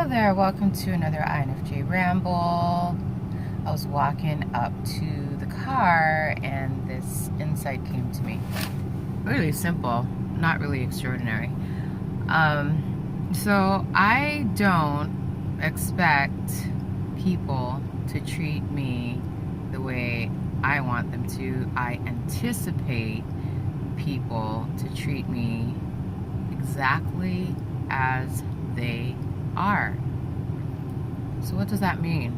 Hello there, welcome to another INFJ ramble. I was walking up to the car and this insight came to me. Really simple, not really extraordinary. So I don't expect people to treat me the way I want them to. I anticipate people to treat me exactly as they are. So what does that mean?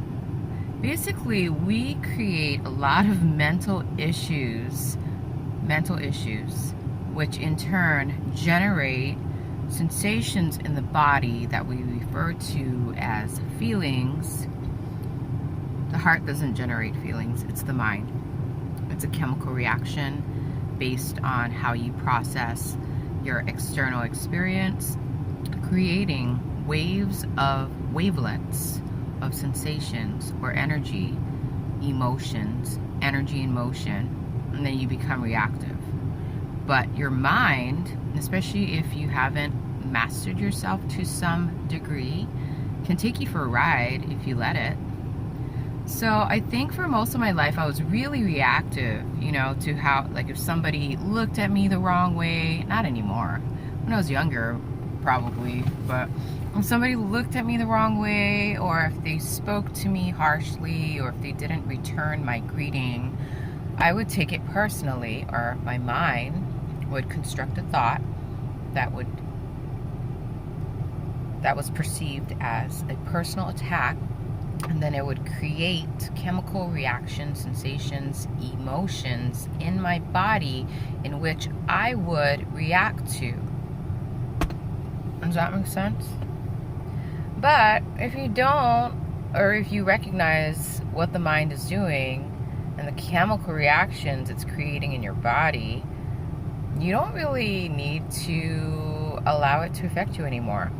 Basically, we create a lot of mental issues, which in turn generate sensations in the body that we refer to as feelings. The heart doesn't generate feelings, it's the mind. It's a chemical reaction based on how you process your external experience, creating wavelengths of sensations or energy, emotions, energy in motion, and then you become reactive. But your mind, especially if you haven't mastered yourself to some degree, can take you for a ride if you let it. So I think for most of my life I was really reactive, to how, like, if somebody looked at me the wrong way, not anymore. When I was younger, probably, but if somebody looked at me the wrong way, or if they spoke to me harshly, or if they didn't return my greeting, I would take it personally, or my mind would construct a thought that was perceived as a personal attack, and then it would create chemical reactions, sensations, emotions in my body in which I would react to. Does that make sense? But if you don't, or if you recognize what the mind is doing and the chemical reactions it's creating in your body, you don't really need to allow it to affect you anymore.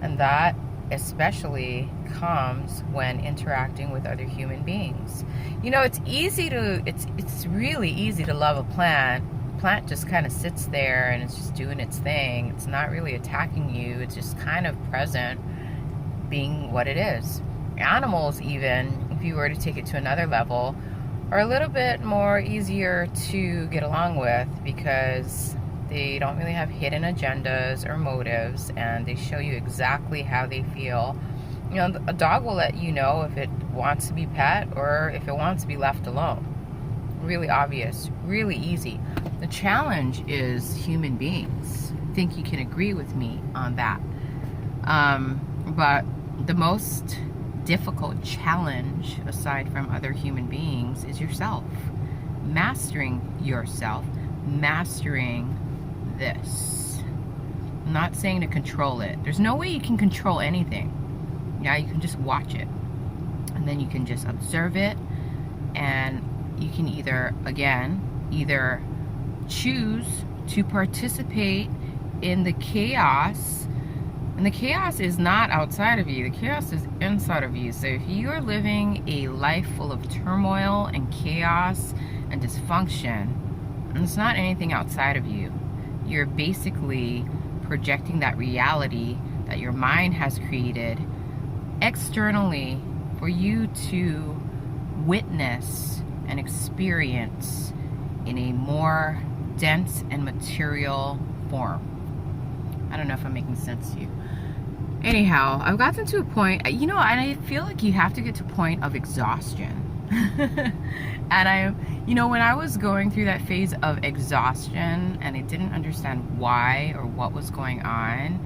And that especially comes when interacting with other human beings. It's really easy to love a plant. Plant just kind of sits there and it's just doing its thing. It's not really attacking you. It's just kind of present, being what it is. Animals, even if you were to take it to another level, are a little bit more easier to get along with because they don't really have hidden agendas or motives, and they show you exactly how they feel. A dog will let you know if it wants to be pet or if it wants to be left alone. Really obvious, really easy. The challenge is human beings. I think you can agree with me on that. But the most difficult challenge, aside from other human beings, is yourself. Mastering yourself, mastering this. I'm not saying to control it. There's no way you can control anything. Yeah, you can just watch it. And then you can just observe it, and you can either choose to participate in the chaos, and the chaos is not outside of you, the chaos is inside of you. So if you are living a life full of turmoil and chaos and dysfunction, and it's not anything outside of you, you're basically projecting that reality that your mind has created externally for you to witness and experience in a more dense and material form. I don't know if I'm making sense to you. Anyhow, I've gotten to a point, and I feel like you have to get to a point of exhaustion. And when I was going through that phase of exhaustion and I didn't understand why or what was going on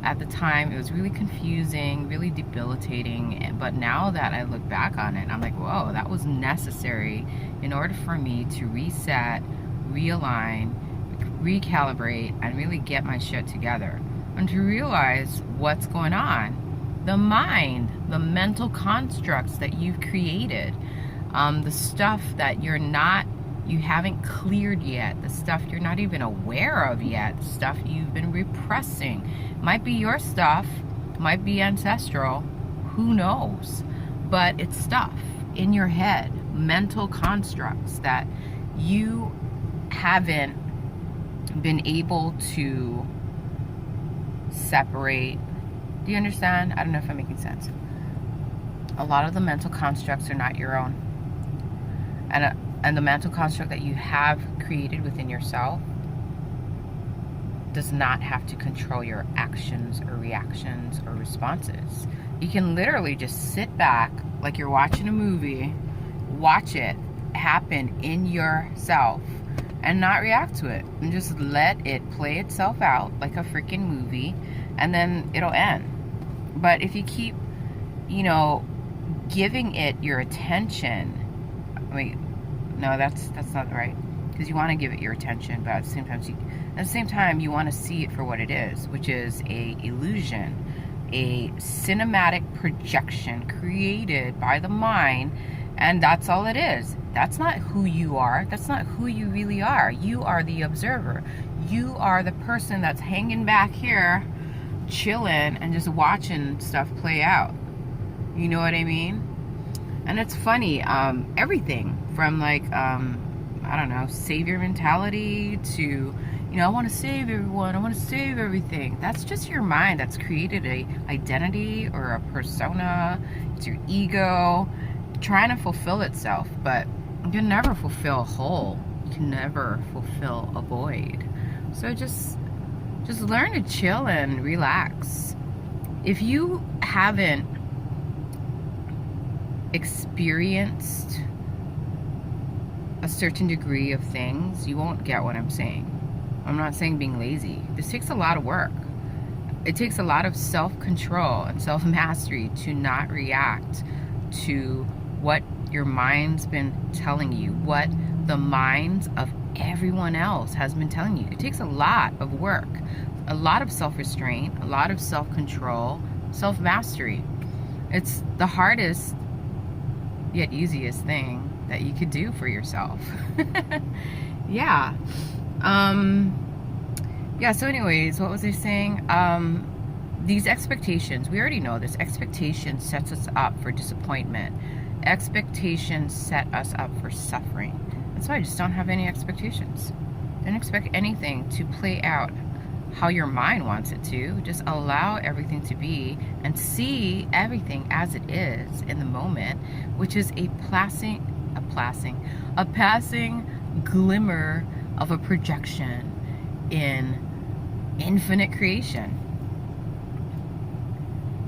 at the time, it was really confusing, really debilitating. But now that I look back on it, I'm like, whoa, that was necessary in order for me to reset, realign, recalibrate, and really get my shit together, and to realize what's going on. The mind, the mental constructs that you've created, the stuff that you haven't cleared yet, the stuff you're not even aware of yet, the stuff you've been repressing. Might be your stuff, might be ancestral, who knows? But it's stuff in your head, mental constructs that you haven't been able to separate Do you understand? I don't know if I'm making sense. A lot of the mental constructs are not your own. And the mental construct that you have created within yourself does not have to control your actions or reactions or responses. You can literally just sit back like you're watching a movie, watch it happen in yourself, and not react to it. And just let it play itself out like a freaking movie, and then it'll end. But if you keep, giving it your attention, wait, no, that's not right. Because you want to give it your attention, but at the same time, you want to see it for what it is, which is a illusion, a cinematic projection created by the mind, and that's all it is. That's not who you are. That's not who you really are. You are the observer. You are the person that's hanging back here, chilling, and just watching stuff play out. You know what I mean? And it's funny, everything from I don't know, savior mentality to, I want to save everyone, I want to save everything. That's just your mind that's created a identity or a persona. It's your ego trying to fulfill itself, but you can never fulfill a whole. You can never fulfill a void. So just learn to chill and relax. If you haven't experienced a certain degree of things, you won't get what I'm saying. I'm not saying being lazy. This takes a lot of work. It takes a lot of self-control and self-mastery to not react to what your mind's been telling you, what the minds of everyone else has been telling you. It takes a lot of work, a lot of self-restraint, a lot of self-control, self-mastery. It's the hardest yet easiest thing that you could do for yourself. Yeah. So anyways, what was I saying? These expectations, we already know this. Expectation sets us up for disappointment. Expectations set us up for suffering. That's why I just don't have any expectations. Don't expect anything to play out how your mind wants it to. Just allow everything to be and see everything as it is in the moment, which is a passing glimmer of a projection in infinite creation.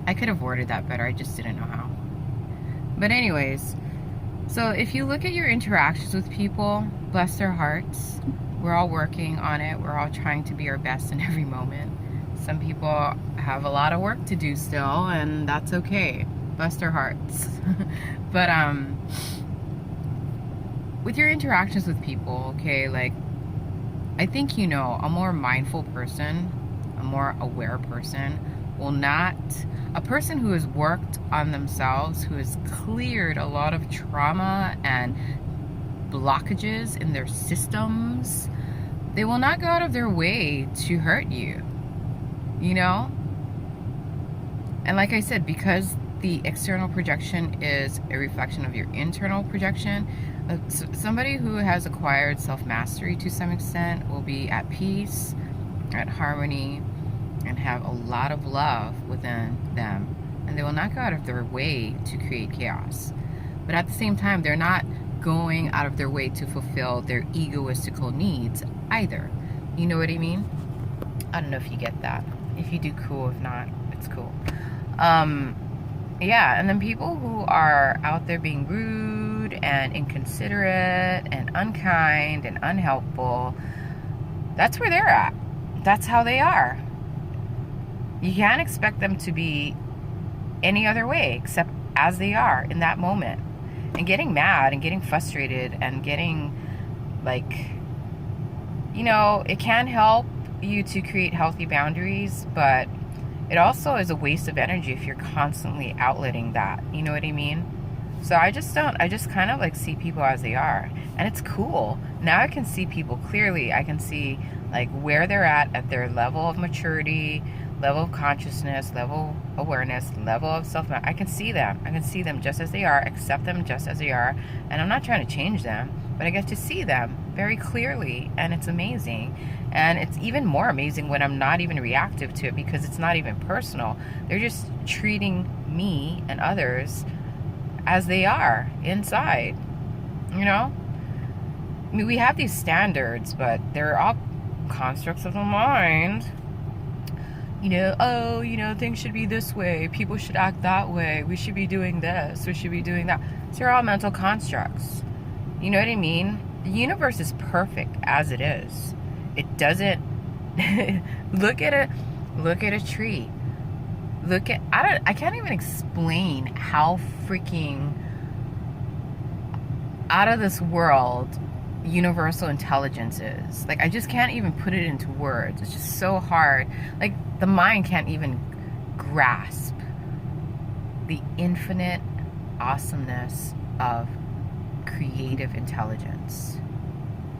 I could have worded that better, I just didn't know how. But anyways, so if you look at your interactions with people, bless their hearts, we're all working on it. We're all trying to be our best in every moment. Some people have a lot of work to do still, and that's okay. Bless their hearts. But with your interactions with people, okay, I think a more mindful person, a more aware person will not, a person who has worked on themselves, who has cleared a lot of trauma and blockages in their systems, they will not go out of their way to hurt you, And like I said, because the external projection is a reflection of your internal projection, somebody who has acquired self-mastery to some extent will be at peace, at harmony, and have a lot of love within them. And they will not go out of their way to create chaos. But at the same time, they're not going out of their way to fulfill their egoistical needs either. You know what I mean? I don't know if you get that. If you do, cool. If not, it's cool. Yeah, and then people who are out there being rude and inconsiderate and unkind and unhelpful, that's where they're at. That's how they are. You can't expect them to be any other way except as they are in that moment. And getting mad and getting frustrated and getting it can help you to create healthy boundaries, but it also is a waste of energy if you're constantly outletting that. You know what I mean? So I just kind of see people as they are. And it's cool. Now I can see people clearly. I can see where they're at their level of maturity, level of consciousness, level of awareness, level of self. I can see them. I can see them just as they are, accept them just as they are. And I'm not trying to change them, but I get to see them very clearly, and it's amazing. And it's even more amazing when I'm not even reactive to it, because it's not even personal. They're just treating me and others as they are inside, you know? I mean, we have these standards, but they're all constructs of the mind. You know, oh, you know, things should be this way. People should act that way. We should be doing this. We should be doing that. So they're all mental constructs. You know what I mean? The universe is perfect as it is. It doesn't look at a tree. I can't even explain how freaking out of this world universal intelligence is. Like, I just can't even put it into words. It's just so hard. Like, the mind can't even grasp the infinite awesomeness of creative intelligence.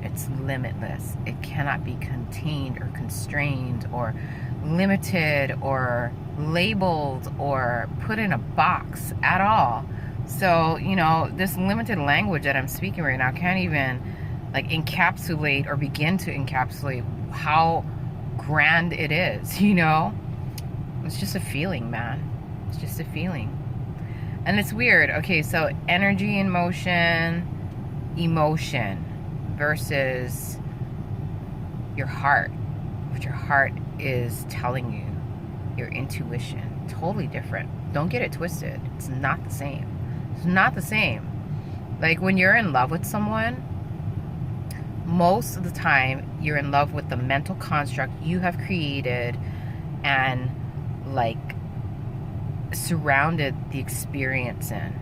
It's limitless. It cannot be contained or constrained or limited or labeled or put in a box at all. So, you know, this limited language that I'm speaking right now can't even like encapsulate or begin to encapsulate how grand it is, you know? It's just a feeling, man. It's just a feeling. And it's weird. Okay, so energy in motion, emotion versus your heart, what your heart is telling you, your intuition. Totally different. Don't get it twisted. It's not the same. It's not the same. Like, when you're in love with someone, most of the time you're in love with the mental construct you have created and like surrounded the experience in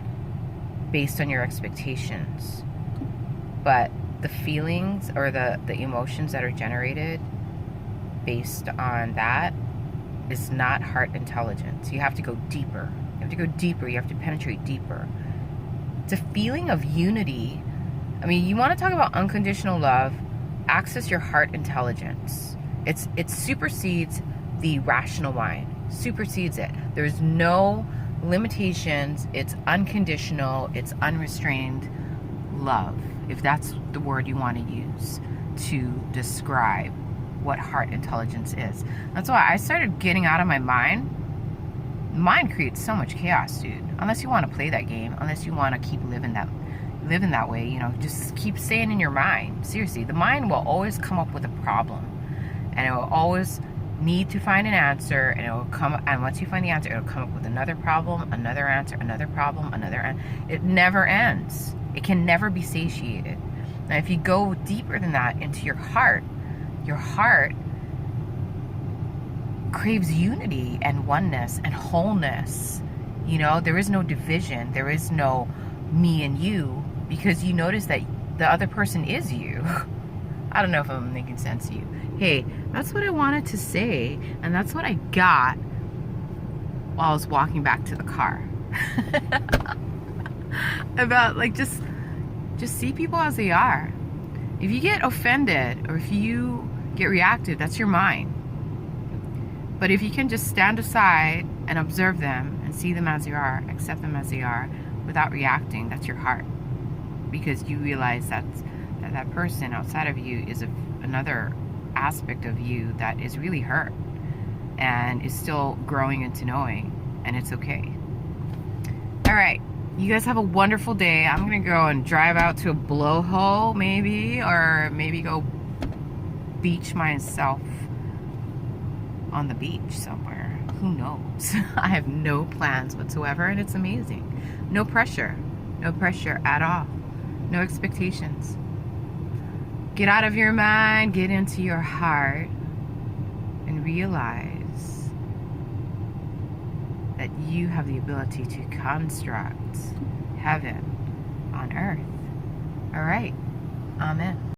based on your expectations. But the feelings or the emotions that are generated based on that is not heart intelligence. You have to go deeper. You have to go deeper. You have to penetrate deeper. It's a feeling of unity. I mean, you want to talk about unconditional love, access your heart intelligence. It supersedes the rational mind. Supersedes it. There's no limitations. It's unconditional. It's unrestrained love, if that's the word you want to use to describe what heart intelligence is. That's why I started getting out of my mind. Mind creates so much chaos, dude. Unless you want to play that game, unless you want to keep living that way, you know, just keep staying in your mind. Seriously, the mind will always come up with a problem, and it will always need to find an answer, and it will come, and once you find the answer, it'll come up with another problem, another answer, another problem, it never ends. It can never be satiated. Now, if you go deeper than that into your heart craves unity and oneness and wholeness. You know, there is no division. There is no me and you, because you notice that the other person is you. I don't know if I'm making sense to you. Hey, that's what I wanted to say, and that's what I got while I was walking back to the car. About, like, just see people as they are. If you get offended or if you get reactive, that's your mind. But if you can just stand aside and observe them and see them as they are, accept them as they are, without reacting, that's your heart. Because you realize that person outside of you is another aspect of you that is really hurt and is still growing into knowing, and it's okay. All right, you guys have a wonderful day. I'm gonna go and drive out to a blowhole maybe, or maybe go beach myself on the beach somewhere. Who knows? I have no plans whatsoever, and it's amazing. No pressure at all. No expectations. Get out of your mind, get into your heart, and realize that you have the ability to construct heaven on earth. All right. Amen.